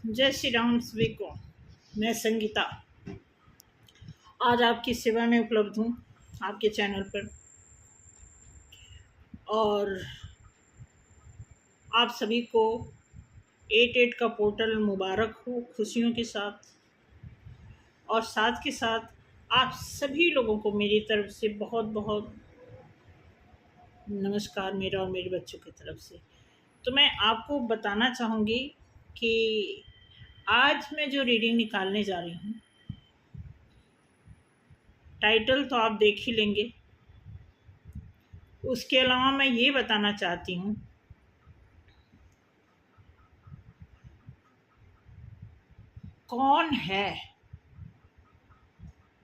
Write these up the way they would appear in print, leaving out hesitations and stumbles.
जय श्री राम सभी को। मैं संगीता आज आपकी सेवा में उपलब्ध हूँ आपके चैनल पर, और आप सभी को 8-8 का पोर्टल मुबारक हो खुशियों के साथ। और साथ के साथ आप सभी लोगों को मेरी तरफ से बहुत बहुत नमस्कार, मेरा और मेरे बच्चों की तरफ से। तो मैं आपको बताना चाहूँगी कि आज मैं जो रीडिंग निकालने जा रही हूँ, टाइटल तो आप देख ही लेंगे। उसके अलावा मैं ये बताना चाहती हूँ कौन है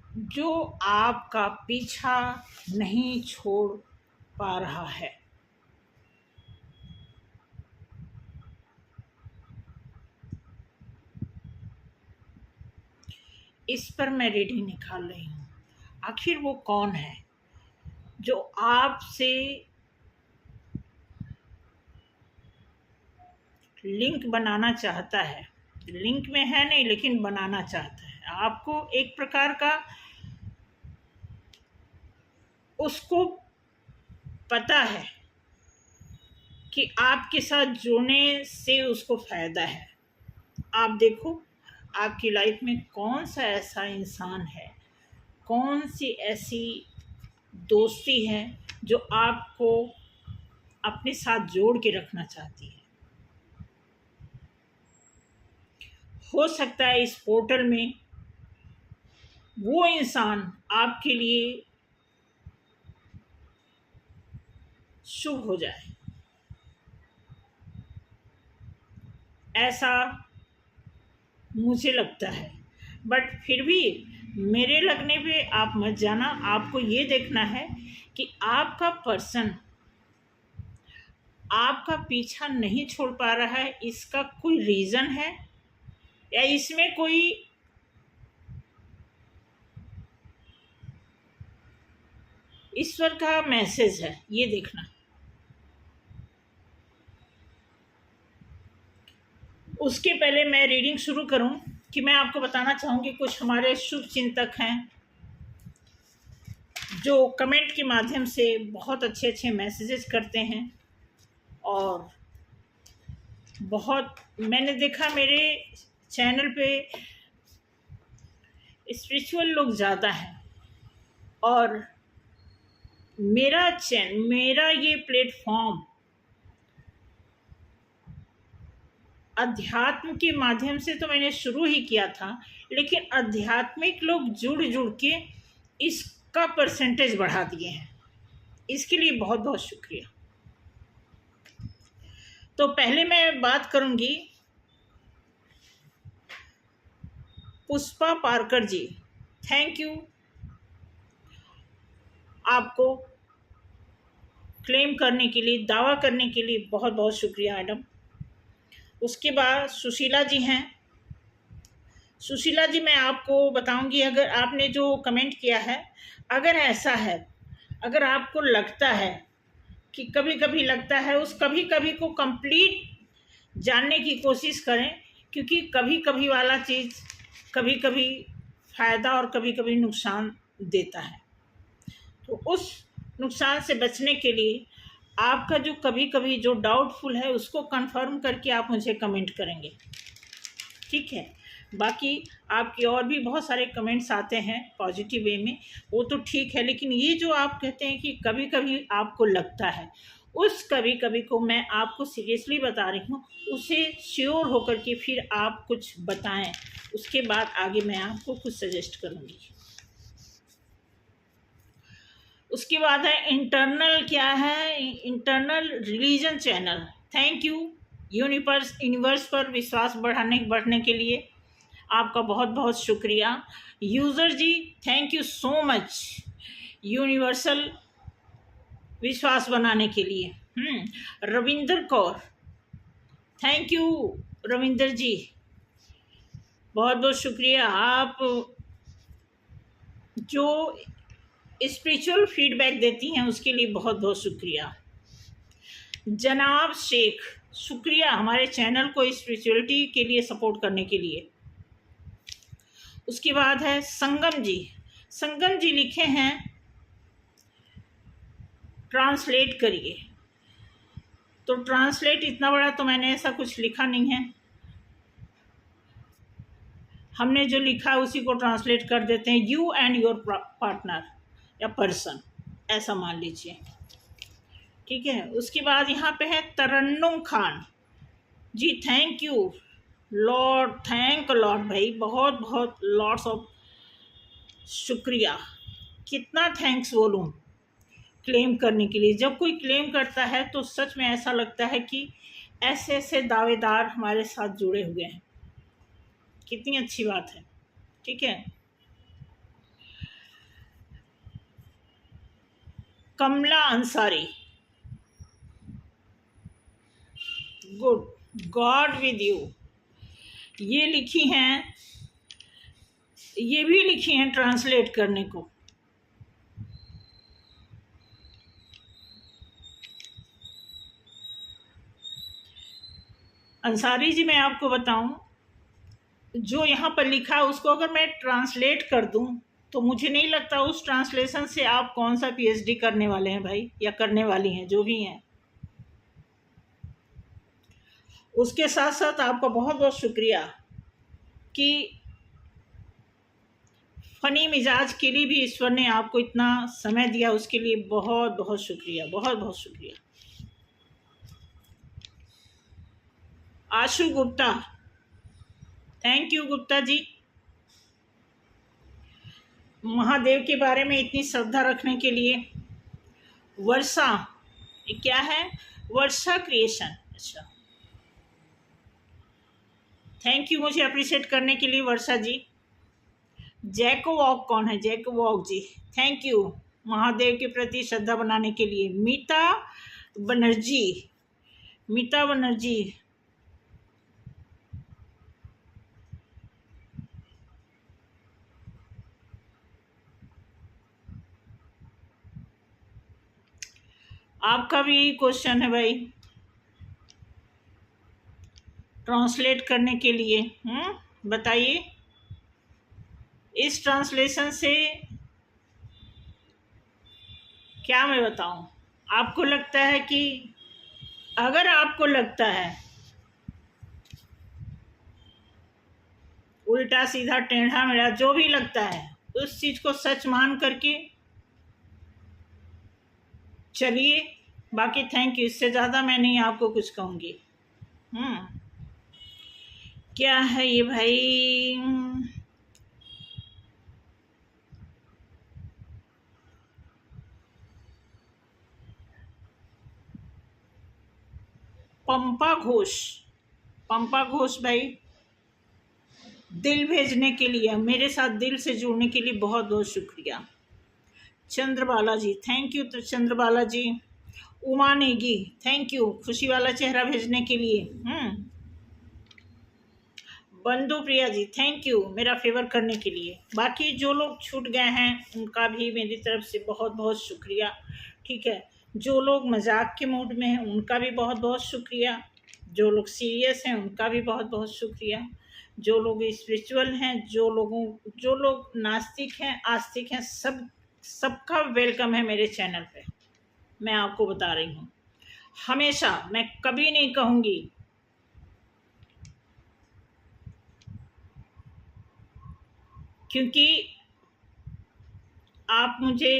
जो आपका पीछा नहीं छोड़ पा रहा है। इस पर मैं रीडिंग निकाल रही हूँ। आखिर वो कौन है जो आपसे लिंक बनाना चाहता है। लिंक में है नहीं, लेकिन बनाना चाहता है। आपको एक प्रकार का उसको पता है कि आपके साथ जुड़ने से उसको फ़ायदा है। आप देखो आपकी लाइफ में कौन सा ऐसा इंसान है, कौन सी ऐसी दोस्ती है जो आपको अपने साथ जोड़ के रखना चाहती है। हो सकता है इस पोर्टल में वो इंसान आपके लिए शुभ हो जाए, ऐसा मुझे लगता है। बट फिर भी मेरे लगने पे आप मत जाना। आपको ये देखना है कि आपका पर्सन आपका पीछा नहीं छोड़ पा रहा है, इसका कोई रीज़न है या इसमें कोई ईश्वर का मैसेज है, ये देखना। उसके पहले मैं रीडिंग शुरू करूं कि मैं आपको बताना चाहूँगी कुछ हमारे शुभ चिंतक हैं जो कमेंट के माध्यम से बहुत अच्छे अच्छे मैसेजेस करते हैं। और बहुत मैंने देखा मेरे चैनल पे स्पिरिचुअल लोग ज़्यादा हैं, और मेरा ये प्लेटफॉर्म अध्यात्म के माध्यम से तो मैंने शुरू ही किया था, लेकिन आध्यात्मिक लोग जुड़ जुड़ के इसका परसेंटेज बढ़ा दिए हैं। इसके लिए बहुत बहुत शुक्रिया। तो पहले मैं बात करूंगी पुष्पा पारकर जी। थैंक यू, आपको क्लेम करने के लिए, दावा करने के लिए बहुत बहुत शुक्रिया मैडम। उसके बाद सुशीला जी हैं। सुशीला जी, मैं आपको बताऊंगी, अगर आपने जो कमेंट किया है, अगर ऐसा है, अगर आपको लगता है कि कभी कभी लगता है, उस कभी कभी को कंप्लीट जानने की कोशिश करें, क्योंकि कभी कभी वाला चीज़ कभी कभी फ़ायदा और कभी कभी नुकसान देता है। तो उस नुकसान से बचने के लिए आपका जो कभी कभी जो डाउटफुल है उसको कंफर्म करके आप मुझे कमेंट करेंगे, ठीक है। बाकी आपके और भी बहुत सारे कमेंट्स आते हैं पॉजिटिव वे में, वो तो ठीक है, लेकिन ये जो आप कहते हैं कि कभी कभी आपको लगता है, उस कभी कभी को मैं आपको सीरियसली बता रही हूँ। उसे श्योर होकर के फिर आप कुछ बताएं, उसके बाद आगे मैं आपको कुछ सजेस्ट करूँगी। उसके बाद है इंटरनल, क्या है, internal religion channel. Thank you universe पर विश्वास बढ़ने के लिए आपका बहुत बहुत शुक्रिया। User ji, thank you so much universal विश्वास बनाने के लिए। रविंदर कौर, थैंक यू रविंदर जी, बहुत बहुत शुक्रिया। आप जो स्पिरिचुअल फीडबैक देती हैं उसके लिए बहुत बहुत शुक्रिया। जनाब शेख, शुक्रिया हमारे चैनल को स्पिरिचुअलिटी के लिए सपोर्ट करने के लिए। उसके बाद है संगम जी। संगम जी लिखे हैं ट्रांसलेट करिए। तो ट्रांसलेट इतना बड़ा तो मैंने ऐसा कुछ लिखा नहीं है, हमने जो लिखा है उसी को ट्रांसलेट कर देते हैं। यू एंड योर पार्टनर या पर्सन, ऐसा मान लीजिए, ठीक है। उसके बाद यहाँ पे है Tarannum Khan ji, thank you lord, thank lord भाई, बहुत बहुत लॉट्स ऑफ शुक्रिया। कितना थैंक्स बोलूँ क्लेम करने के लिए। जब कोई क्लेम करता है तो सच में ऐसा लगता है कि ऐसे ऐसे दावेदार हमारे साथ जुड़े हुए हैं, कितनी अच्छी बात है, ठीक है। Kamla Ansari, good, god with you, ये लिखी हैं, ये भी लिखी हैं ट्रांसलेट करने को। अंसारी जी, मैं आपको बताऊं, जो यहाँ पर लिखा है उसको अगर मैं ट्रांसलेट कर दूं तो मुझे नहीं लगता उस ट्रांसलेशन से आप कौन सा पीएचडी करने वाले हैं भाई, या करने वाली हैं, जो भी हैं। उसके साथ साथ आपका बहुत बहुत शुक्रिया कि फ़नी मिजाज के लिए भी ईश्वर ने आपको इतना समय दिया, उसके लिए बहुत बहुत शुक्रिया, बहुत बहुत शुक्रिया। आशु गुप्ता, थैंक यू गुप्ता जी, महादेव के बारे में इतनी श्रद्धा रखने के लिए। वर्षा, क्या है, वर्षा क्रिएशन, अच्छा, थैंक यू मुझे अप्रिशिएट करने के लिए वर्षा जी। जैको वॉक कौन है, जैको walk ji, thank you Mahadev के प्रति श्रद्धा बनाने के लिए। मीता बनर्जी, मीता बनर्जी, आपका भी क्वेश्चन है भाई ट्रांसलेट करने के लिए, बताइए। इस ट्रांसलेशन से क्या मैं बताऊं, आपको लगता है कि, अगर आपको लगता है उल्टा सीधा टेढ़ा मेढ़ा जो भी लगता है, उस चीज़ को सच मान करके चलिए। बाकी थैंक यू, इससे ज़्यादा मैं नहीं आपको कुछ कहूँगी। क्या है ये भाई, पंपा घोष, पंपा घोष भाई, दिल भेजने के लिए, मेरे साथ दिल से जुड़ने के लिए बहुत बहुत शुक्रिया। चंद्रबाला जी, थैंक यू तो चंद्रबाला जी। उमा नेगी, थैंक यू खुशी वाला चेहरा भेजने के लिए। बंधु प्रिया जी, थैंक यू मेरा फेवर करने के लिए। बाकी जो लोग छूट गए हैं उनका भी मेरी तरफ से बहुत बहुत शुक्रिया, ठीक है। जो लोग मजाक के मूड में हैं उनका भी बहुत बहुत शुक्रिया, जो लोग सीरियस हैं उनका भी बहुत बहुत शुक्रिया, जो लोग स्पिरिचुअल हैं, जो लोग नास्तिक हैं, आस्तिक हैं, सबका वेलकम है मेरे चैनल पे। मैं आपको बता रही हूँ, हमेशा मैं कभी नहीं कहूँगी क्योंकि आप मुझे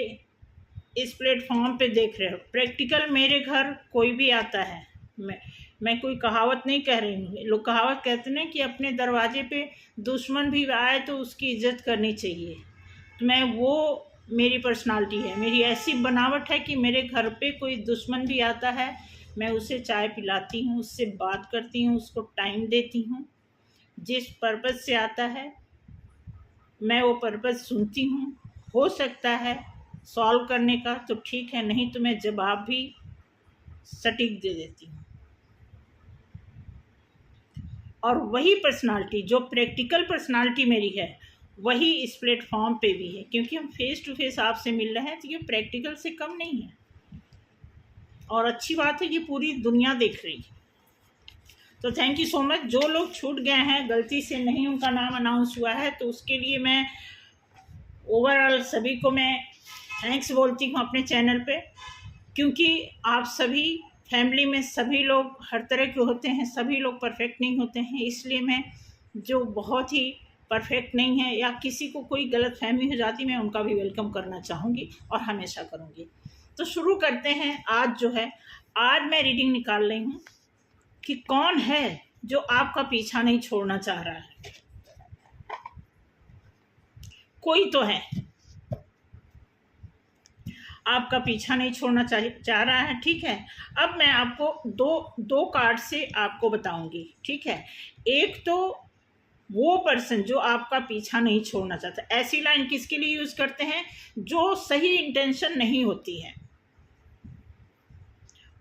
इस प्लेटफॉर्म पे देख रहे हो। प्रैक्टिकल मेरे घर कोई भी आता है, मैं कोई कहावत नहीं कह रही हूँ। लोग कहावत कहते हैं कि अपने दरवाजे पे दुश्मन भी आए तो उसकी इज्जत करनी चाहिए। तो मैं वो, मेरी पर्सनालिटी है, मेरी ऐसी बनावट है कि मेरे घर पे कोई दुश्मन भी आता है, मैं उसे चाय पिलाती हूँ, उससे बात करती हूँ, उसको टाइम देती हूँ। जिस पर्पज़ से आता है मैं वो पर्पज़ सुनती हूँ, हो सकता है सॉल्व करने का तो ठीक है, नहीं तो मैं जवाब भी सटीक दे देती हूँ। और वही पर्सनालिटी, जो प्रैक्टिकल पर्सनालिटी मेरी है, वही इस प्लेटफॉर्म पे भी है, क्योंकि हम फेस टू फेस आपसे मिल रहे हैं, तो ये प्रैक्टिकल से कम नहीं है। और अच्छी बात है, ये पूरी दुनिया देख रही है, तो थैंक यू सो मच। जो लोग छूट गए हैं, गलती से नहीं उनका नाम अनाउंस हुआ है, तो उसके लिए मैं ओवरऑल सभी को मैं थैंक्स बोलती हूँ अपने चैनल पे, क्योंकि आप सभी फैमिली में सभी लोग हर तरह के होते हैं, सभी लोग परफेक्ट नहीं होते हैं। इसलिए मैं जो बहुत ही परफेक्ट नहीं है या किसी को कोई गलत फहमी हो जाती, मैं उनका भी वेलकम करना चाहूँगी और हमेशा करूँगी। तो शुरू करते हैं। आज जो है, आज मैं रीडिंग निकाल रही हूँ कि कौन है जो आपका पीछा नहीं छोड़ना चाह रहा है। कोई तो है आपका पीछा नहीं छोड़ना चाह रहा है, ठीक है। अब मैं आपको दो कार्ड से आपको बताऊंगी, ठीक है। एक तो वो पर्सन जो आपका पीछा नहीं छोड़ना चाहता। ऐसी लाइन किसके लिए यूज करते हैं? जो सही इंटेंशन नहीं होती है,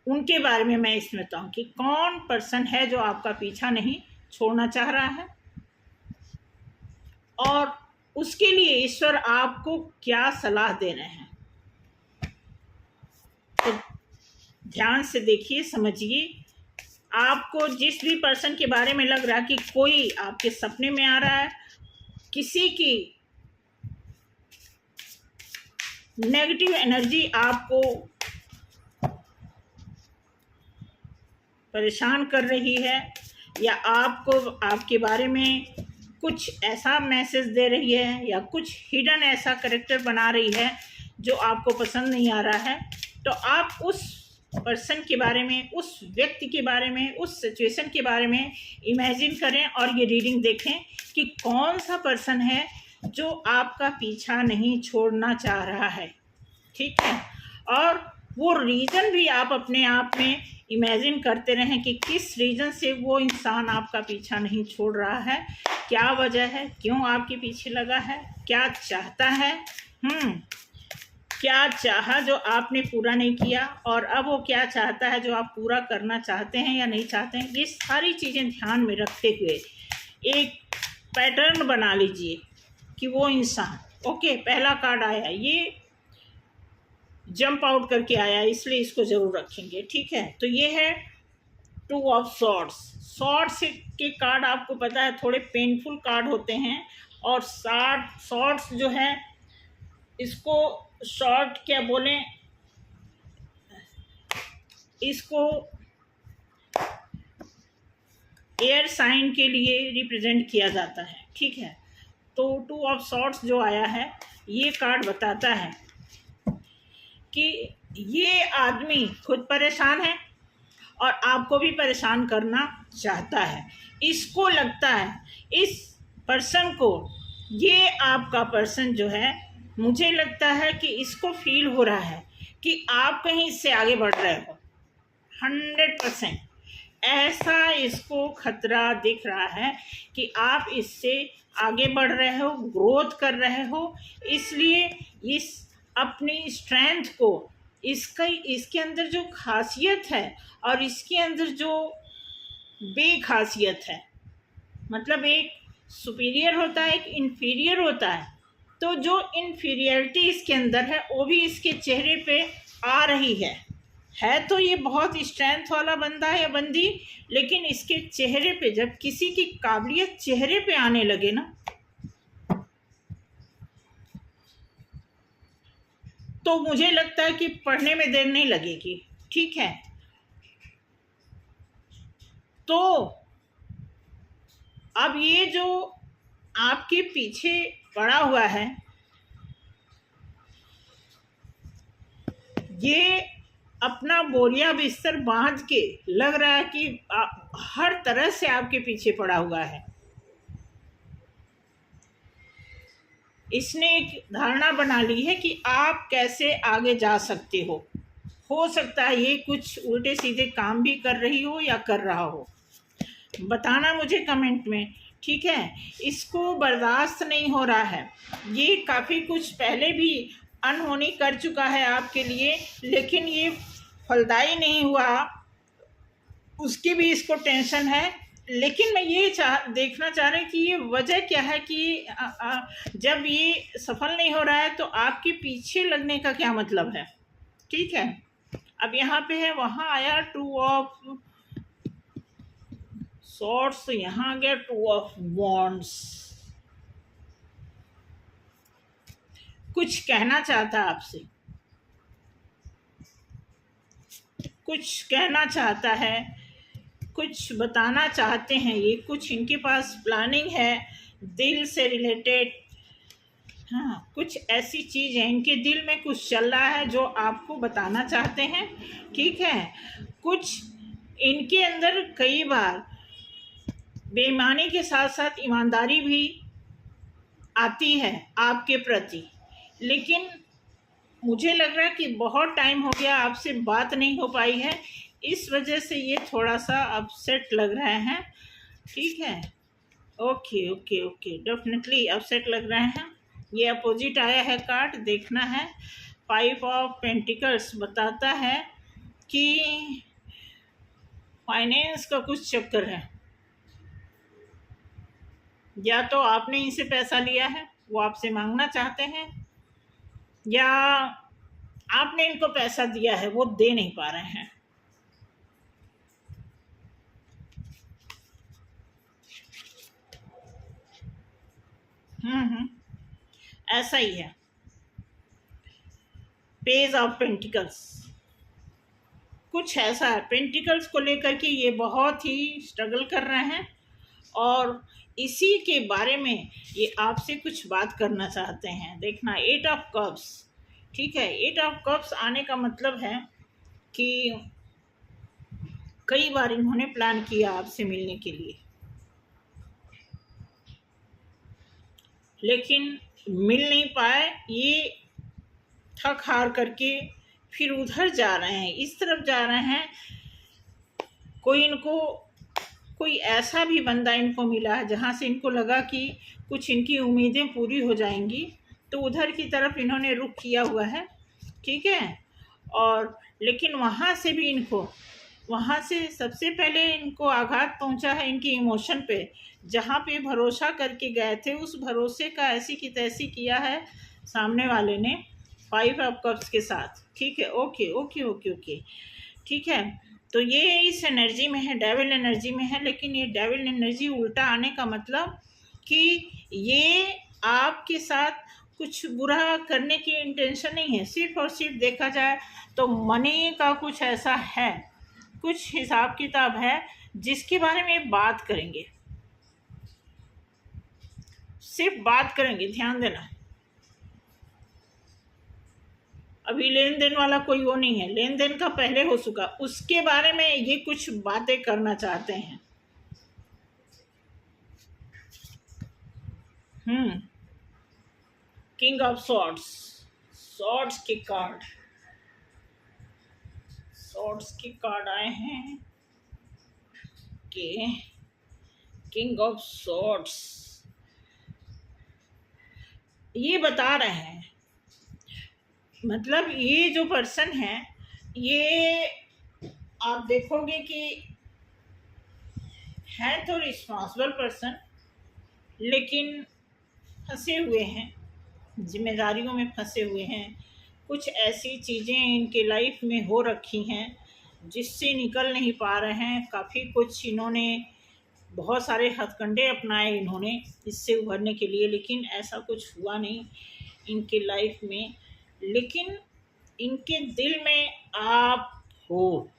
उनके बारे में मैं इसमें बताऊं कि कौन पर्सन है जो आपका पीछा नहीं छोड़ना चाह रहा है और उसके लिए ईश्वर आपको क्या सलाह दे रहे हैं। तो ध्यान से देखिए, समझिए। आपको जिस भी पर्सन के बारे में लग रहा है कि कोई आपके सपने में आ रहा है, किसी की नेगेटिव एनर्जी आपको परेशान कर रही है, या आपको आपके बारे में कुछ ऐसा मैसेज दे रही है, या कुछ हिडन ऐसा कैरेक्टर बना रही है जो आपको पसंद नहीं आ रहा है, तो आप उस पर्सन के बारे में, उस व्यक्ति के बारे में, उस सिचुएशन के बारे में इमेजिन करें और ये रीडिंग देखें कि कौन सा पर्सन है जो आपका पीछा नहीं छोड़ना चाह रहा है, ठीक है। और वो रीज़न भी आप अपने आप में इमेजिन करते रहें कि किस रीज़न से वो इंसान आपका पीछा नहीं छोड़ रहा है, क्या वजह है, क्यों आपके पीछे लगा है, क्या चाहता है, क्या चाहा जो आपने पूरा नहीं किया, और अब वो क्या चाहता है जो आप पूरा करना चाहते हैं या नहीं चाहते हैं। ये सारी चीज़ें ध्यान में रखते हुए एक पैटर्न बना लीजिए कि वो इंसान, ओके। पहला कार्ड आया, ये जंप आउट करके आया, इसलिए इसको ज़रूर रखेंगे, ठीक है। तो ये है 2 ऑफ सॉर्ड्स। सॉर्ड्स के कार्ड आपको पता है थोड़े पेनफुल कार्ड होते हैं, और सॉर्ड्स जो है, इसको शॉर्ट क्या बोलें, इसको एयर साइन के लिए रिप्रेजेंट किया जाता है, ठीक है। तो 2 ऑफ सॉर्ड्स जो आया है, ये कार्ड बताता है कि ये आदमी खुद परेशान है और आपको भी परेशान करना चाहता है। इसको लगता है, इस पर्सन को, ये आपका पर्सन जो है, मुझे लगता है कि इसको फील हो रहा है कि आप कहीं इससे आगे बढ़ रहे हो। 100% ऐसा इसको खतरा दिख रहा है कि आप इससे आगे बढ़ रहे हो, ग्रोथ कर रहे हो। इसलिए इस अपनी स्ट्रेंथ को, इसके अंदर जो खासियत है और इसके अंदर जो बेखासियत है, मतलब एक सुपीरियर होता है, एक इन्फीरियर होता है, तो जो इन्फीरियरिटी इसके अंदर है वो भी इसके चेहरे पे आ रही है। तो ये बहुत स्ट्रेंथ वाला बंदा है या बंदी, लेकिन इसके चेहरे पे, जब किसी की काबिलियत चेहरे पे आने लगे ना, तो मुझे लगता है कि पढ़ने में देर नहीं लगेगी, ठीक है। तो अब ये जो आपके पीछे पड़ा हुआ है, ये अपना बोरिया बिस्तर बांध के लग रहा है कि हर तरह से आपके पीछे पड़ा हुआ है। इसने एक धारणा बना ली है कि आप कैसे आगे जा सकते हो सकता है ये कुछ उल्टे सीधे काम भी कर रही हो या कर रहा हो, बताना मुझे कमेंट में, ठीक है। इसको बर्दाश्त नहीं हो रहा है, ये काफ़ी कुछ पहले भी अनहोनी कर चुका है आपके लिए, लेकिन ये फलदायी नहीं हुआ, उसकी भी इसको टेंशन है। लेकिन मैं ये देखना चाह रही कि ये वजह क्या है कि जब ये सफल नहीं हो रहा है तो आपके पीछे लगने का क्या मतलब है, ठीक है। अब यहाँ पे है, वहाँ आया 2 ऑफ सॉर्ट्स यहाँ आ गया, 2 ऑफ वॉन्ड्स। कुछ कहना चाहता है आपसे, कुछ कहना चाहता है, कुछ बताना चाहते हैं, ये कुछ इनके पास प्लानिंग है दिल से रिलेटेड। हाँ, कुछ ऐसी चीज़ है इनके दिल में, कुछ चल रहा है जो आपको बताना चाहते हैं। ठीक है, कुछ इनके अंदर कई बार बेईमानी के साथ साथ ईमानदारी भी आती है आपके प्रति, लेकिन मुझे लग रहा है कि बहुत टाइम हो गया आपसे बात नहीं हो पाई है, इस वजह से ये थोड़ा सा अपसेट लग रहे हैं। ठीक है, okay okay okay, definitely upset लग रहे हैं। ये अपोजिट आया है कार्ड, देखना है। 5 ऑफ पेंटिकल्स बताता है कि फाइनेंस का कुछ चक्कर है, या तो आपने इनसे पैसा लिया है, वो आपसे मांगना चाहते हैं, या आपने इनको पैसा दिया है, वो दे नहीं पा रहे हैं। ऐसा ही है। पेज ऑफ पेंटिकल्स, कुछ ऐसा है पेंटिकल्स को लेकर के ये बहुत ही स्ट्रगल कर रहे हैं, और इसी के बारे में ये आपसे कुछ बात करना चाहते हैं। देखना 8 ऑफ कप्स। ठीक है, 8 ऑफ कप्स आने का मतलब है कि कई बार इन्होंने प्लान किया आपसे मिलने के लिए, लेकिन मिल नहीं पाए। ये थक हार करके फिर उधर जा रहे हैं, इस तरफ जा रहे हैं। कोई ऐसा भी बंदा इनको मिला है जहाँ से इनको लगा कि कुछ इनकी उम्मीदें पूरी हो जाएंगी, तो उधर की तरफ इन्होंने रुख किया हुआ है। ठीक है, और लेकिन वहाँ से सबसे पहले इनको आघात पहुँचा है इनकी इमोशन पे। जहाँ पे भरोसा करके गए थे, उस भरोसे का ऐसी की तैसी किया है सामने वाले ने 5 ऑफ कप्स के साथ। ठीक है, ओके ओके ओके ओके, ठीक है। तो ये इस एनर्जी में है, डेविल एनर्जी में है, लेकिन ये डेविल एनर्जी उल्टा आने का मतलब कि ये आपके साथ कुछ बुरा करने की इंटेंशन नहीं है। सिर्फ और सिर्फ देखा जाए तो मनी का कुछ ऐसा है, कुछ हिसाब किताब है जिसके बारे में बात करेंगे, सिर्फ बात करेंगे, ध्यान देना। अभी लेन देन वाला कोई वो नहीं है, लेन देन का पहले हो चुका, उसके बारे में ये कुछ बातें करना चाहते हैं। किंग ऑफ सॉर्ड्स, सॉर्ड्स के कार्ड, सॉर्ड्स के कार्ड आए हैं कि किंग ऑफ सॉर्ड्स ये बता रहे हैं, मतलब ये जो पर्सन है, ये आप देखोगे कि है तो रिस्पॉन्सिबल पर्सन, लेकिन फंसे हुए हैं, जिम्मेदारियों में फंसे हुए हैं। कुछ ऐसी चीज़ें इनके लाइफ में हो रखी हैं जिससे निकल नहीं पा रहे हैं। काफ़ी कुछ इन्होंने, बहुत सारे हथकंडे अपनाए इन्होंने इससे उभरने के लिए, लेकिन ऐसा कुछ हुआ नहीं इनके लाइफ में। लेकिन इनके दिल में आप हो।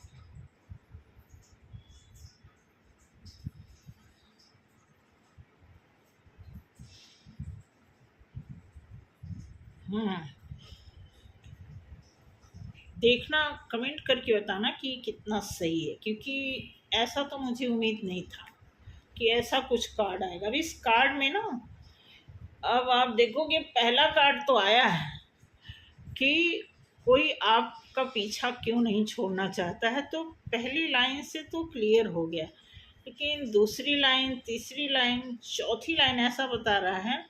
देखना, कमेंट करके बताना कि कितना सही है, क्योंकि ऐसा तो मुझे उम्मीद नहीं था कि ऐसा कुछ कार्ड आएगा। अब इस कार्ड में ना, अब आप देखोगे पहला कार्ड तो आया है कि कोई आपका पीछा क्यों नहीं छोड़ना चाहता है, तो पहली लाइन से तो क्लियर हो गया, लेकिन दूसरी लाइन, तीसरी लाइन, चौथी लाइन ऐसा बता रहा है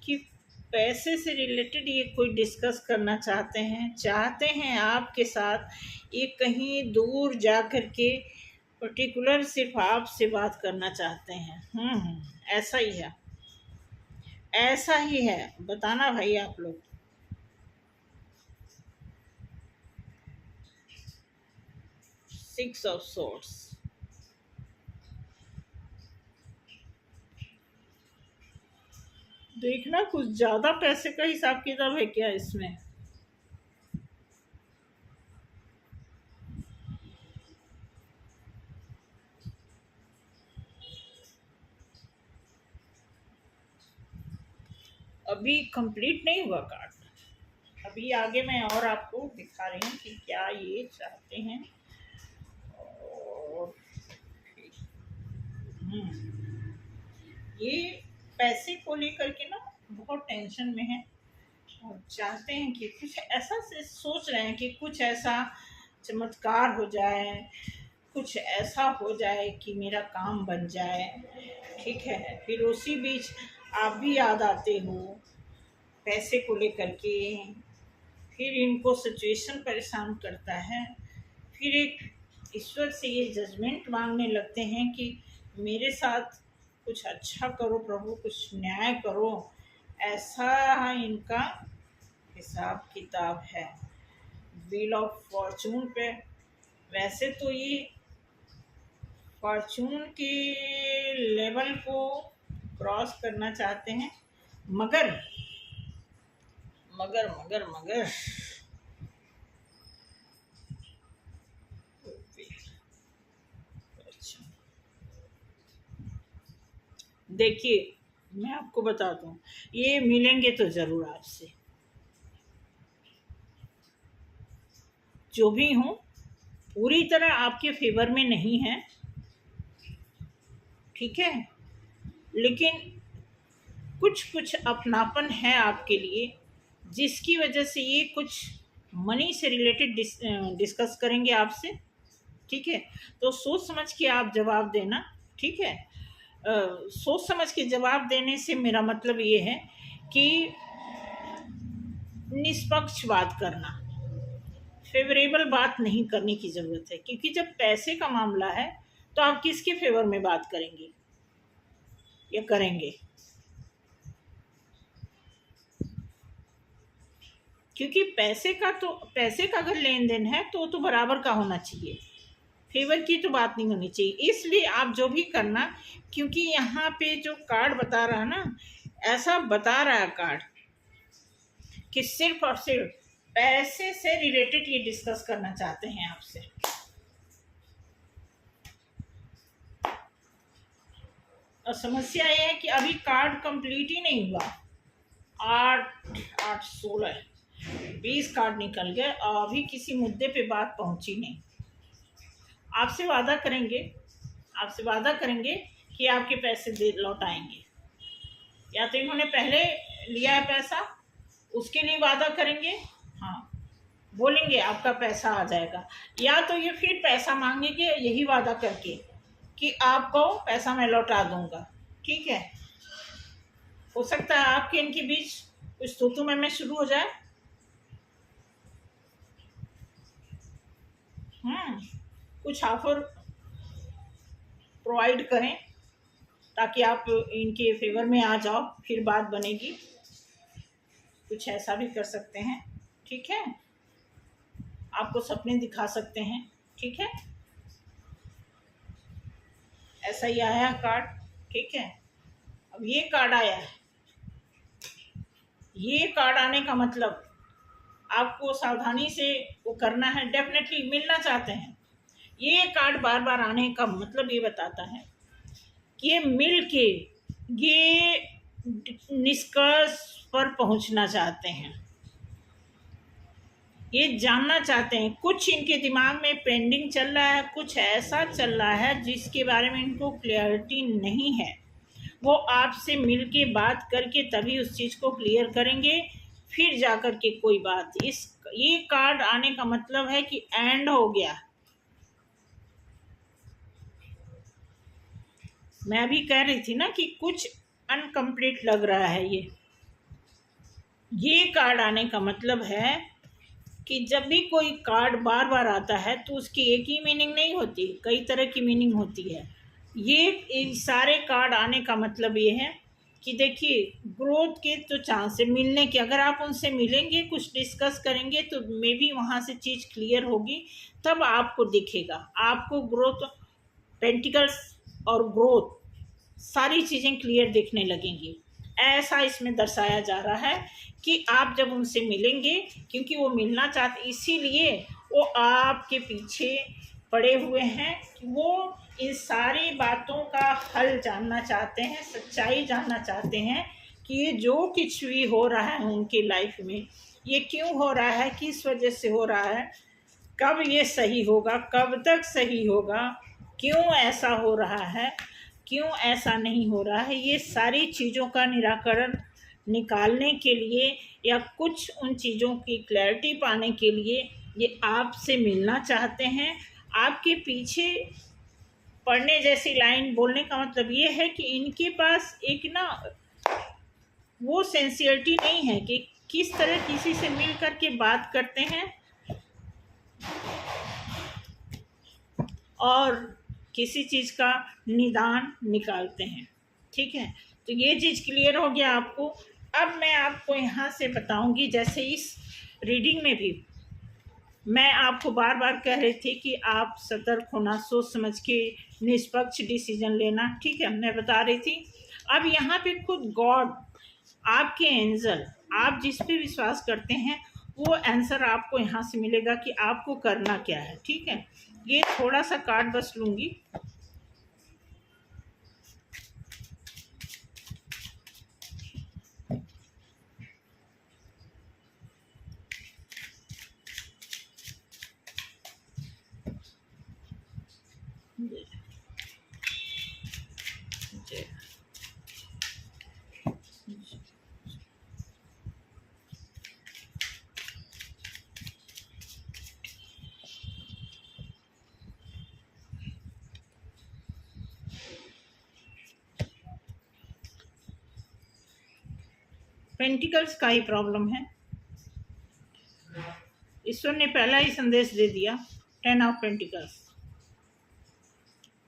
कि पैसे से रिलेटेड ये कोई डिस्कस करना चाहते हैं आपके साथ। ये कहीं दूर जा कर के पर्टिकुलर सिर्फ आपसे बात करना चाहते हैं। ऐसा ही है, ऐसा ही है, बताना भाई आप लोग। सिक्स ऑफ सोर्ड्स, देखना कुछ ज़्यादा पैसे का हिसाब किताब है क्या इसमें। अभी कंप्लीट नहीं हुआ कार्ड, अभी आगे मैं और आपको दिखा रही हूँ कि क्या ये चाहते हैं। और ये पैसे को लेकर के ना बहुत टेंशन में है और चाहते हैं कि कुछ ऐसा से सोच रहे हैं कि कुछ ऐसा चमत्कार हो जाए, कुछ ऐसा हो जाए कि मेरा काम बन जाए। ठीक है, फिर उसी बीच आप भी याद आते हो पैसे को लेकर के, फिर इनको सिचुएशन परेशान करता है, फिर एक ईश्वर से ये जजमेंट मांगने लगते हैं कि मेरे साथ कुछ अच्छा करो प्रभु, कुछ न्याय करो। ऐसा इनका हिसाब किताब है व्हील ऑफ फॉर्चून पे। वैसे तो ये फॉर्चून के लेवल को क्रॉस करना चाहते हैं, मगर मगर मगर मगर अच्छा, देखिए मैं आपको बताता हूँ, ये मिलेंगे तो ज़रूर आपसे, जो भी हो पूरी तरह आपके फेवर में नहीं है, ठीक है, लेकिन कुछ कुछ अपनापन है आपके लिए, जिसकी वजह से ये कुछ मनी से रिलेटेड डिस्कस करेंगे आपसे। ठीक है, तो सोच समझ के आप जवाब देना। ठीक है, सोच समझ के जवाब देने से मेरा मतलब ये है कि निष्पक्ष बात करना, फेवरेबल बात नहीं करने की ज़रूरत है, क्योंकि जब पैसे का मामला है तो आप किसके फेवर में बात करेंगे या करेंगे, क्योंकि पैसे का अगर लेन देन है तो बराबर का होना चाहिए, फेवर की तो बात नहीं होनी चाहिए। इसलिए आप जो भी करना, क्योंकि यहाँ पे जो कार्ड बता रहा है ना, ऐसा बता रहा है कार्ड कि सिर्फ और सिर्फ पैसे से रिलेटेड ये डिस्कस करना चाहते हैं आपसे। और समस्या ये है कि अभी कार्ड कंप्लीट ही नहीं हुआ, 8 8 16 20 कार्ड निकल गए और अभी किसी मुद्दे पे बात पहुंची नहीं। आपसे वादा करेंगे कि आपके पैसे दे लौटाएंगे, या तो इन्होंने पहले लिया है पैसा उसके लिए वादा करेंगे, हाँ बोलेंगे आपका पैसा आ जाएगा, या तो ये फिर पैसा मांगेंगे यही वादा करके कि आपको पैसा मैं लौटा दूंगा। ठीक है, हो सकता है आपके इनके बीच कुछ तू में शुरू हो जाए। कुछ ऑफर प्रोवाइड करें ताकि आप इनके फेवर में आ जाओ, फिर बात बनेगी। कुछ ऐसा भी कर सकते हैं। ठीक है, आपको सपने दिखा सकते हैं। ठीक है, ऐसा ही आया कार्ड। ठीक है, अब ये कार्ड आया है, ये कार्ड आने का मतलब आपको सावधानी से वो करना है, डेफिनेटली मिलना चाहते हैं। ये कार्ड बार बार आने का मतलब ये बताता है कि ये मिल के ये निष्कर्ष पर पहुंचना चाहते हैं, ये जानना चाहते हैं। कुछ इनके दिमाग में पेंडिंग चल रहा है, कुछ ऐसा चल रहा है जिसके बारे में इनको क्लियरिटी नहीं है। वो आपसे मिल के बात करके तभी उस चीज़ को क्लियर करेंगे, फिर जाकर के कोई बात। ये कार्ड आने का मतलब है कि एंड हो गया। मैं अभी कह रही थी ना कि कुछ अनकम्प्लीट लग रहा है। ये कार्ड आने का मतलब है कि जब भी कोई कार्ड बार बार आता है तो उसकी एक ही मीनिंग नहीं होती, कई तरह की मीनिंग होती है। ये सारे कार्ड आने का मतलब ये है कि देखिए ग्रोथ के तो चांस है मिलने के, अगर आप उनसे मिलेंगे कुछ डिस्कस करेंगे तो मे भी वहाँ से चीज़ क्लियर होगी, तब आपको दिखेगा, आपको ग्रोथ, पेंटिकल्स और ग्रोथ सारी चीज़ें क्लियर दिखने लगेंगी। ऐसा इसमें दर्शाया जा रहा है कि आप जब उनसे मिलेंगे, क्योंकि वो मिलना चाहते, इसीलिए वो आपके पीछे पड़े हुए हैं कि वो इन सारी बातों का हल जानना चाहते हैं, सच्चाई जानना चाहते हैं कि ये जो कुछ भी हो रहा है उनकी लाइफ में, ये क्यों हो रहा है, किस वजह से हो रहा है, कब ये सही होगा, कब तक सही होगा, क्यों ऐसा हो रहा है, क्यों ऐसा नहीं हो रहा है। ये सारी चीज़ों का निराकरण निकालने के लिए या कुछ उन चीज़ों की क्लैरिटी पाने के लिए ये आपसे मिलना चाहते हैं। आपके पीछे पढ़ने जैसी लाइन बोलने का मतलब ये है कि इनके पास एक ना वो सेंसियरिटी नहीं है कि किस तरह किसी से मिल कर के बात करते हैं और किसी चीज़ का निदान निकालते हैं। ठीक है, तो ये चीज़ क्लियर हो गया आपको। अब मैं आपको यहाँ से बताऊंगी, जैसे इस रीडिंग में भी मैं आपको बार बार कह रही थी कि आप सतर्क होना, सोच समझ के निष्पक्ष डिसीजन लेना। ठीक है, मैं बता रही थी। अब यहाँ पे खुद गॉड, आपके एंजल, आप जिस पे विश्वास करते हैं वो आंसर आपको यहाँ से मिलेगा कि आपको करना क्या है। ठीक है, ये थोड़ा सा कार्ड बस लूँगी। पेंटिकल्स का ही प्रॉब्लम है। ईश्वर ने पहला ही संदेश दे दिया, 10 ऑफ पेंटिकल्स।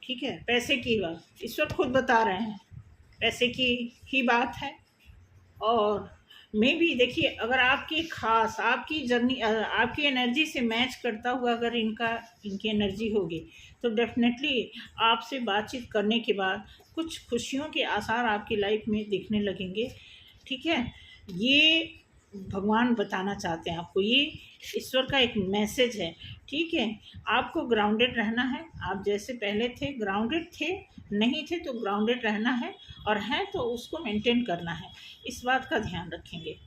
ठीक है, पैसे की बात ईश्वर खुद बता रहे हैं, पैसे की ही बात है। और मैं भी देखिए, अगर आपकी खास आपकी जर्नी आपकी एनर्जी से मैच करता हुआ अगर इनकी एनर्जी होगी तो डेफिनेटली आपसे बातचीत करने के बाद कुछ खुशियों के आसार आपकी लाइफ में दिखने लगेंगे। ठीक है, ये भगवान बताना चाहते हैं आपको, ये ईश्वर का एक मैसेज है। ठीक है, आपको ग्राउंडेड रहना है। आप जैसे पहले थे ग्राउंडेड थे, नहीं थे तो ग्राउंडेड रहना है, और है तो उसको मेंटेन करना है। इस बात का ध्यान रखेंगे।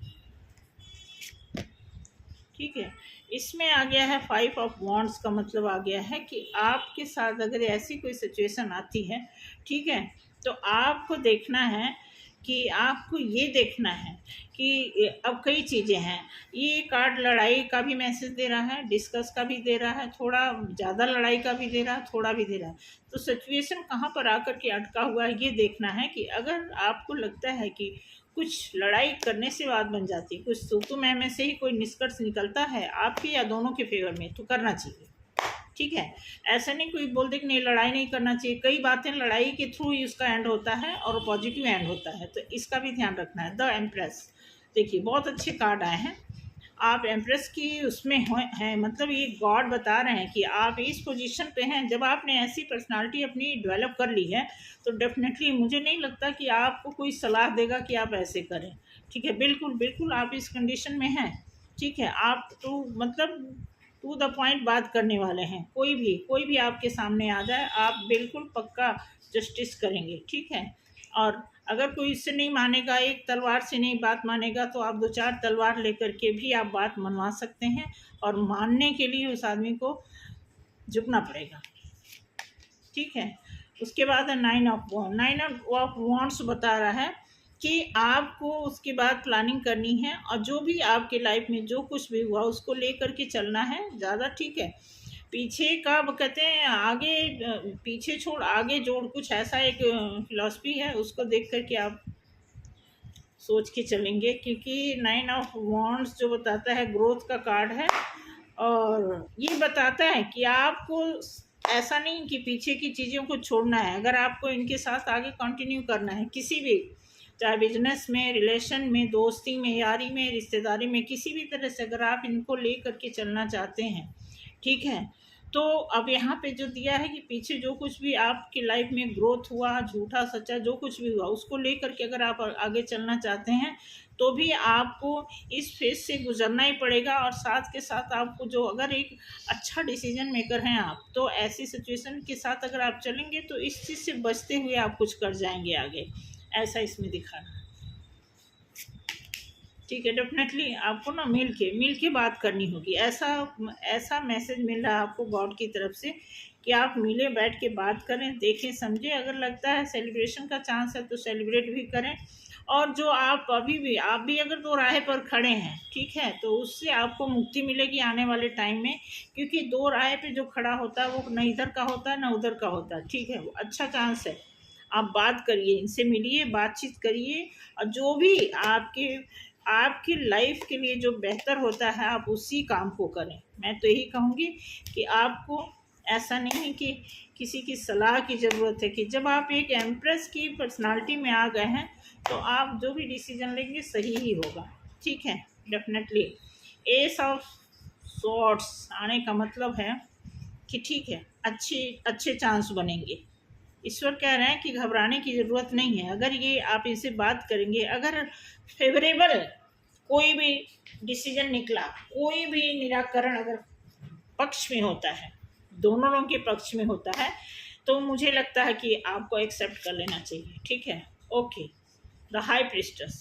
ठीक है, इसमें आ गया है 5 ऑफ वॉन्ड्स का मतलब आ गया है कि आपके साथ अगर ऐसी कोई सिचुएशन आती है, ठीक है, तो आपको देखना है कि आपको ये देखना है कि अब कई चीज़ें हैं। ये कार्ड लड़ाई का भी मैसेज दे रहा है, डिस्कस का भी दे रहा है, थोड़ा ज़्यादा लड़ाई का भी दे रहा है, थोड़ा भी दे रहा है। तो सिचुएशन कहाँ पर आकर के अटका हुआ है ये देखना है कि अगर आपको लगता है कि कुछ लड़ाई करने से बात बन जाती है, कुछ तो में से ही कोई निष्कर्ष निकलता है आपके या दोनों के फेवर में, तो करना चाहिए। ठीक है, ऐसा नहीं कोई बोल दे कि नहीं लड़ाई नहीं करना चाहिए। कई बातें लड़ाई के थ्रू ही उसका एंड होता है और पॉजिटिव एंड होता है, तो इसका भी ध्यान रखना है। द एम्प्रेस, देखिए बहुत अच्छे कार्ड आए हैं। आप एम्प्रेस की उसमें हैं, मतलब ये गॉड बता रहे हैं कि आप इस पोजीशन पे हैं। जब आपने ऐसी पर्सनालिटी अपनी डेवलप कर ली है तो डेफिनेटली मुझे नहीं लगता कि आपको कोई सलाह देगा कि आप ऐसे करें। ठीक है, बिल्कुल बिल्कुल आप इस कंडीशन में हैं। ठीक है, आप तो मतलब टू द पॉइंट बात करने वाले हैं। कोई भी आपके सामने आ जाए आप बिल्कुल पक्का जस्टिस करेंगे। ठीक है, और अगर कोई इससे नहीं मानेगा, एक तलवार से नहीं बात मानेगा, तो आप 2-4 तलवार लेकर के भी आप बात मनवा सकते हैं, और मानने के लिए उस आदमी को झुकना पड़ेगा। ठीक है, उसके बाद है 9 ऑफ वॉन्ड्स बता रहा है कि आपको उसके बाद प्लानिंग करनी है, और जो भी आपके लाइफ में जो कुछ भी हुआ उसको लेकर के चलना है ज़्यादा। ठीक है, पीछे का कहते हैं आगे, पीछे छोड़ आगे जोड़, कुछ ऐसा एक फिलॉसफी है, उसको देख कर के आप सोच के चलेंगे। क्योंकि 9 ऑफ वॉन्ड्स जो बताता है ग्रोथ का कार्ड है, और ये बताता है कि आपको ऐसा नहीं कि पीछे की चीज़ों को छोड़ना है। अगर आपको इनके साथ आगे कंटिन्यू करना है, किसी भी, चाहे बिजनेस में, रिलेशन में, दोस्ती में, यारी में, रिश्तेदारी में, किसी भी तरह से अगर आप इनको ले करके चलना चाहते हैं, ठीक है, तो अब यहाँ पे जो दिया है कि पीछे जो कुछ भी आपकी लाइफ में ग्रोथ हुआ, झूठा सच्चा जो कुछ भी हुआ, उसको लेकर के अगर आप आगे चलना चाहते हैं तो भी आपको इस फेज से गुजरना ही पड़ेगा। और साथ के साथ आपको जो अगर एक अच्छा डिसीजन मेकर हैं आप, तो ऐसी सिचुएशन के साथ अगर आप चलेंगे तो इस चीज़ से बचते हुए आप कुछ कर जाएंगे आगे, ऐसा इसमें दिखा रहा है। ठीक है, डेफिनेटली आपको ना मिल के बात करनी होगी, ऐसा मैसेज मिल रहा है आपको गॉड की तरफ से कि आप मिले, बैठ के बात करें, देखें, समझें। अगर लगता है सेलिब्रेशन का चांस है तो सेलिब्रेट भी करें। और जो आप आप भी अगर दो राह पर खड़े हैं, ठीक है, तो उससे आपको मुक्ति मिलेगी आने वाले टाइम में, क्योंकि दो राह पे जो खड़ा होता है वो न इधर का होता है न उधर का होता है। ठीक है, वो अच्छा चांस है, आप बात करिए, इनसे मिलिए, बातचीत करिए, और जो भी आपकी लाइफ के लिए जो बेहतर होता है आप उसी काम को करें। मैं तो यही कहूँगी कि आपको ऐसा नहीं है कि किसी की सलाह की ज़रूरत है, कि जब आप एक एम्प्रेस की पर्सनालिटी में आ गए हैं तो आप जो भी डिसीजन लेंगे सही ही होगा। ठीक है, डेफिनेटली एस ऑफ सॉर्ट्स आने का मतलब है कि ठीक है, अच्छे चांस बनेंगे। ईश्वर कह रहे हैं कि घबराने की ज़रूरत नहीं है। अगर ये आप इनसे बात करेंगे, अगर फेवरेबल कोई भी डिसीजन निकला, कोई भी निराकरण अगर पक्ष में होता है, दोनों लोगों के पक्ष में होता है, तो मुझे लगता है कि आपको एक्सेप्ट कर लेना चाहिए। ठीक है, ओके। द हाई प्रिस्टेस,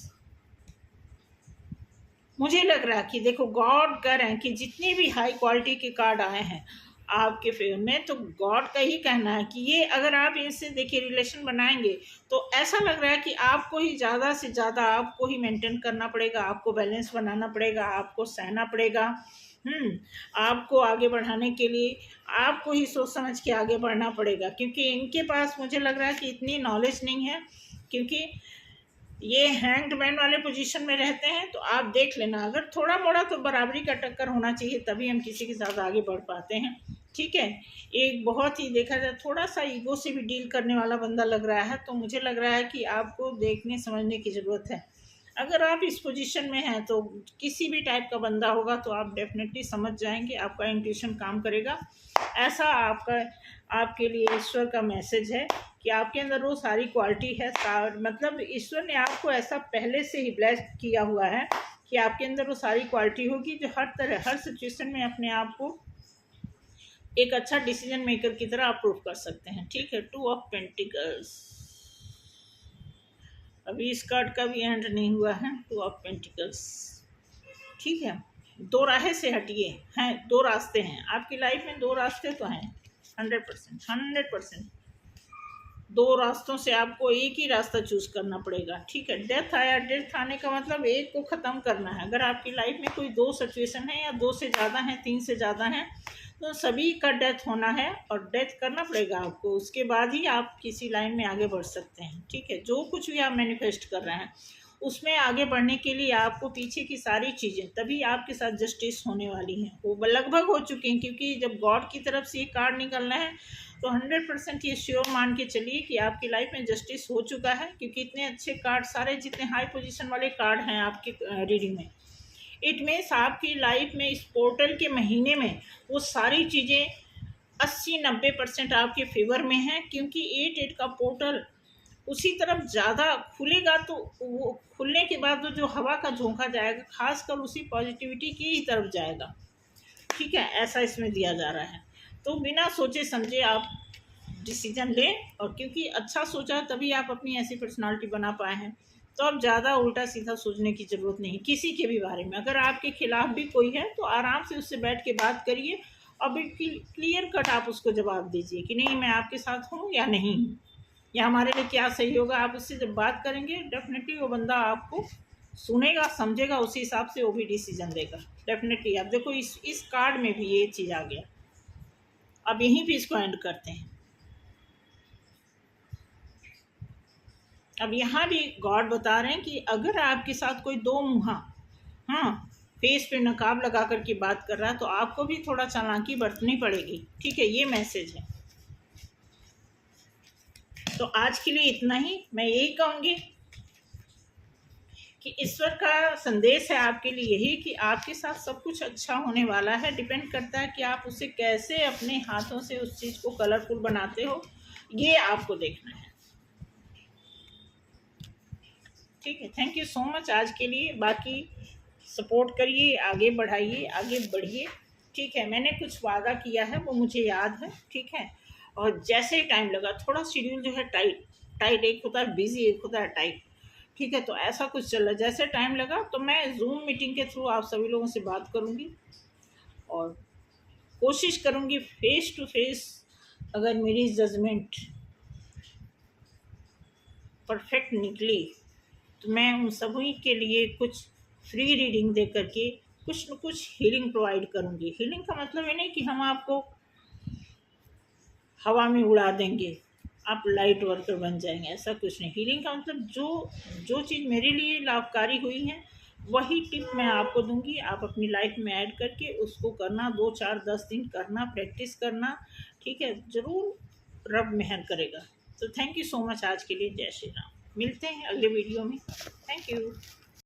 मुझे लग रहा है कि देखो गॉड कह रहे हैं कि जितनी भी हाई क्वालिटी के कार्ड आए हैं आपके फेवर में, तो गॉड का ही कहना है कि ये अगर आप इससे देखिए रिलेशन बनाएंगे तो ऐसा लग रहा है कि आपको ही ज़्यादा से ज़्यादा आपको ही मेंटेन करना पड़ेगा, आपको बैलेंस बनाना पड़ेगा, आपको सहना पड़ेगा। आपको आगे बढ़ाने के लिए आपको ही सोच समझ के आगे बढ़ना पड़ेगा, क्योंकि इनके पास मुझे लग रहा है कि इतनी नॉलेज नहीं है, क्योंकि ये हैंग्ड मैन वाले पोजीशन में रहते हैं। तो आप देख लेना, अगर थोड़ा मोड़ा तो बराबरी का टक्कर होना चाहिए, तभी हम किसी के साथ आगे बढ़ पाते हैं। ठीक है, एक बहुत ही देखा जाए थोड़ा सा ईगो से भी डील करने वाला बंदा लग रहा है, तो मुझे लग रहा है कि आपको देखने समझने की ज़रूरत है। अगर आप इस पोजीशन में हैं तो किसी भी टाइप का बंदा होगा तो आप डेफिनेटली समझ जाएंगे, आपका इंट्यूशन काम करेगा। ऐसा आपके लिए ईश्वर का मैसेज है कि आपके अंदर वो सारी क्वालिटी है, मतलब ईश्वर ने आपको ऐसा पहले से ही ब्लेस किया हुआ है कि आपके अंदर वो सारी क्वालिटी होगी जो हर तरह हर सिचुएशन में अपने आप को एक अच्छा डिसीजन मेकर की तरह अप्रूव कर सकते हैं। ठीक है, 2 ऑफ पेंटिकल्स, अभी इस कार्ड का भी एंड नहीं हुआ है। 2 ऑफ पेंटिकल्स, ठीक है, दो राहें से हटिए हैं, दो रास्ते हैं आपकी लाइफ में, दो रास्ते तो हैं 100%। दो रास्तों से आपको एक ही रास्ता चूज करना पड़ेगा। ठीक है, डेथ आया, डेथ आने का मतलब एक को ख़त्म करना है। अगर आपकी लाइफ में कोई दो सिचुएशन है या दो से ज़्यादा हैं, तीन से ज़्यादा हैं, तो सभी का डेथ होना है और डेथ करना पड़ेगा आपको, उसके बाद ही आप किसी लाइन में आगे बढ़ सकते हैं। ठीक है, जो कुछ भी आप मैनिफेस्ट कर रहे हैं उसमें आगे बढ़ने के लिए आपको पीछे की सारी चीज़ें, तभी आपके साथ जस्टिस होने वाली हैं, वो लगभग हो चुकी हैं, क्योंकि जब गॉड की तरफ से ये कार्ड निकलना है तो 100% ये श्योर मान के चलिए कि आपकी लाइफ में जस्टिस हो चुका है, क्योंकि इतने अच्छे कार्ड, सारे जितने हाई पोजीशन वाले कार्ड हैं आपके रीडिंग में, इट मीन्स आपकी लाइफ में इस पोर्टल के महीने में वो सारी चीज़ें 80-90% आपके फेवर में हैं, क्योंकि 8 का पोर्टल उसी तरफ ज़्यादा खुलेगा, तो वो खुलने के बाद जो हवा का झोंका जाएगा खासकर उसी पॉजिटिविटी की ही तरफ जाएगा। ठीक है, ऐसा इसमें दिया जा रहा है। तो बिना सोचे समझे आप डिसीजन लें, और क्योंकि अच्छा सोचा तभी आप अपनी ऐसी पर्सनालिटी बना पाए हैं, तो अब ज़्यादा उल्टा सीधा सोचने की ज़रूरत नहीं किसी के भी बारे में। अगर आपके खिलाफ भी कोई है तो आराम से उससे बैठ के बात करिए और बिल्कुल क्लियर कट आप उसको जवाब दीजिए कि नहीं, मैं आपके साथ हूँ या नहीं हूँ, या हमारे लिए क्या सही होगा। आप उससे जब बात करेंगे डेफिनेटली वो बंदा आपको सुनेगा, समझेगा, उसी हिसाब से वो भी डिसीजन देगा डेफिनेटली। आप देखो इस कार्ड में भी ये चीज़ आ गया। अब यहीं पे इसको एंड करते हैं। अब यहाँ भी गॉड बता रहे हैं कि अगर आपके साथ कोई दो मुँहा फेस पे नकाब लगा करके बात कर रहा है तो आपको भी थोड़ा चालाकी बरतनी पड़ेगी। ठीक है, ये मैसेज है। तो आज के लिए इतना ही। मैं यही कहूँगी कि ईश्वर का संदेश है आपके लिए यही कि आपके साथ सब कुछ अच्छा होने वाला है। डिपेंड करता है कि आप उसे कैसे अपने हाथों से उस चीज़ को कलरफुल बनाते हो, ये आपको देखना है। ठीक है, थैंक यू सो मच आज के लिए। बाकी सपोर्ट करिए, आगे बढ़ाइए, आगे बढ़िए। ठीक है, मैंने कुछ वादा किया है वो मुझे याद है। ठीक है, और जैसे ही टाइम लगा, थोड़ा शेड्यूल जो है टाइट टाइट, एक होता है बिजी, एक होता है टाइट। ठीक है, तो ऐसा कुछ चल रहा है। जैसे टाइम लगा तो मैं जूम मीटिंग के थ्रू आप सभी लोगों से बात करूंगी और कोशिश करूंगी फेस टू फेस। अगर मेरी जजमेंट परफेक्ट निकली तो मैं उन सभी के लिए कुछ फ्री रीडिंग दे करके कुछ न कुछ हीलिंग प्रोवाइड करूंगी। हीलिंग का मतलब ये नहीं कि हम आपको हवा में उड़ा देंगे, आप लाइट वर्कर बन जाएंगे, ऐसा कुछ नहीं। हीलिंग का मतलब जो जो चीज़ मेरे लिए लाभकारी हुई है वही टिप मैं आपको दूंगी। आप अपनी लाइफ में ऐड करके उसको करना, 2 4 10 दिन करना, प्रैक्टिस करना। ठीक है, ज़रूर रब मेहर करेगा। तो थैंक यू सो मच आज के लिए। जय श्री राम। मिलते हैं अगले वीडियो में। Thank you.